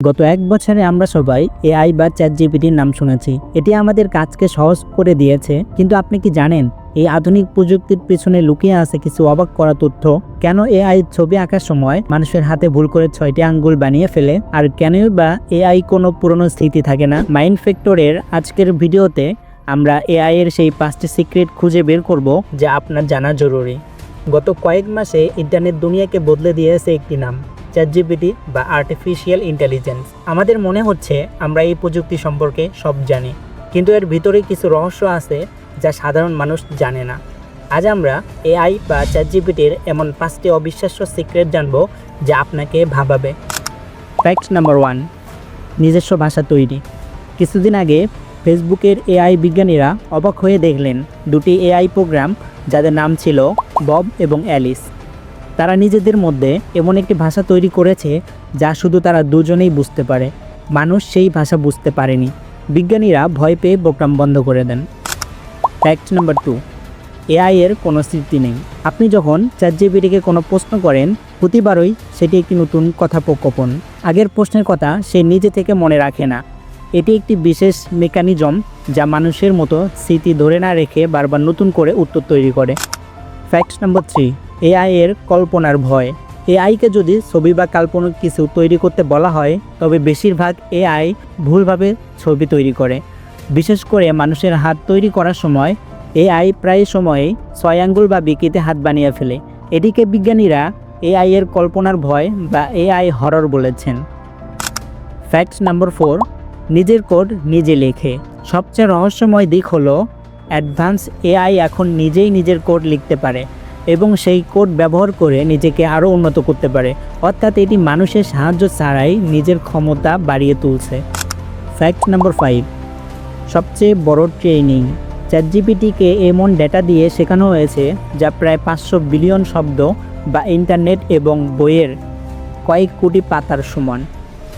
গত এক বছরে আমরা সবাই এআই বা চ্যাটজিপিটির নাম শুনেছি। এটি আমাদের কাজকে সহজ করে দিয়েছে, কিন্তু আপনি কি জানেন এই আধুনিক প্রযুক্তির পিছনে লুকিয়ে আছে কিছু অবাক করা তথ্য? কেন এআই ছবি আঁকার সময় মানুষের হাতে ভুল করে 6টি আঙ্গুল বানিয়ে ফেলে? আর কেনই বা এআই কোনো পুরনো স্মৃতি থাকে না? মাইন্ড ফ্যাক্টরের আজকের ভিডিওতে আমরা এআই এর সেই 5টি সিক্রেট খুঁজে বের করব যা আপনার জানা জরুরি। গত কয়েক মাসে ইন্টারনেট দুনিয়াকে বদলে দিয়েছে একটি নাম, চ্যাটজিপিটি বা আর্টিফিশিয়াল ইন্টেলিজেন্স। আমাদের মনে হচ্ছে আমরা এই প্রযুক্তি সম্পর্কে সব জানি, কিন্তু এর ভিতরে কিছু রহস্য আছে যা সাধারণ মানুষ জানে না। আজ আমরা এআই বা চ্যাটজিপিটির এমন 5টি অবিশ্বাস্য সিক্রেট জানব যা আপনাকে ভাবাবে। ফ্যাক্ট নাম্বার 1, নিজস্ব ভাষা তৈরি। কিছুদিন আগে ফেসবুকের এআই বিজ্ঞানীরা অবাক হয়ে দেখলেন দুটি এআই প্রোগ্রাম যাদের নাম ছিল বব এবং অ্যালিস। তারা নিজেদের মধ্যে এমন একটি ভাষা তৈরি করেছে যা শুধু তারা দুজনেই বুঝতে পারে। মানুষ সেই ভাষা বুঝতে পারেনি। বিজ্ঞানীরা ভয় পেয়ে প্রোগ্রাম বন্ধ করে দেন। ফ্যাক্ট নাম্বার 2, এআই এর কোনো স্মৃতি নেই। আপনি যখন চ্যাটজিপিটিকে কোনো প্রশ্ন করেন, প্রতিবারই সেটি একটি নতুন কথোপকথন। আগের প্রশ্নের কথা সে নিজে থেকে মনে রাখে না। এটি একটি বিশেষ মেকানিজম যা মানুষের মতো স্মৃতি ধরে না রেখে বারবার নতুন করে উত্তর তৈরি করে। ফ্যাক্ট নাম্বার 3, এআই এর কল্পনার ভয়। এআইকে যদি ছবি বা কাল্পনিক কিছু তৈরি করতে বলা হয়, তবে বেশিরভাগ এআই ভুলভাবে ছবি তৈরি করে। বিশেষ করে মানুষের হাত তৈরি করার সময় এআই প্রায় সময়ই 6 আঙ্গুল বা বিকিতে হাত বানিয়ে ফেলে। এটিকে বিজ্ঞানীরা এআই এর কল্পনার ভয় বা এআই হরর বলেছেন। ফ্যাক্ট নাম্বার 4, নিজের কোড নিজে লেখে। সবচেয়ে রহস্যময় দিক হলো অ্যাডভান্স এআই এখন নিজেই নিজের কোড লিখতে পারে এবং সেই কোড ব্যবহার করে নিজেকে আরও উন্নত করতে পারে। অর্থাৎ এটি মানুষের সাহায্য ছাড়াই নিজের ক্ষমতা বাড়িয়ে তুলছে। ফ্যাক্ট নাম্বার 5, সবচেয়ে বড় ট্রেনিং। চ্যাটজিপিটিকে এমন ডেটা দিয়ে শেখানো হয়েছে যা প্রায় 500 বিলিয়ন শব্দ বা ইন্টারনেট এবং বইয়ের কয়েক কোটি পাতার সমান।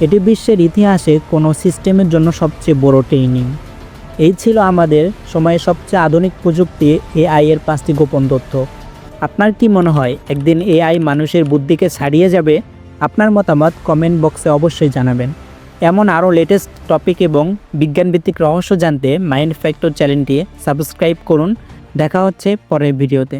এটি বিশ্বের ইতিহাসে কোনো সিস্টেমের জন্য সবচেয়ে বড় ট্রেনিং। এই ছিল আমাদের সময়ের সবচেয়ে আধুনিক প্রযুক্তি এআই এর 5টি গোপন তথ্য। আপনার কি মনে হয় একদিন এআই মানুষের বুদ্ধিকে ছাড়িয়ে যাবে? আপনার মতামত কমেন্ট বক্সে অবশ্যই জানাবেন। এমন আরও লেটেস্ট টপিক এবং বিজ্ঞানভিত্তিক রহস্য জানতে মাইন্ড ফ্যাক্টর চ্যানেলটি সাবস্ক্রাইব করুন। দেখা হচ্ছে পরের ভিডিওতে।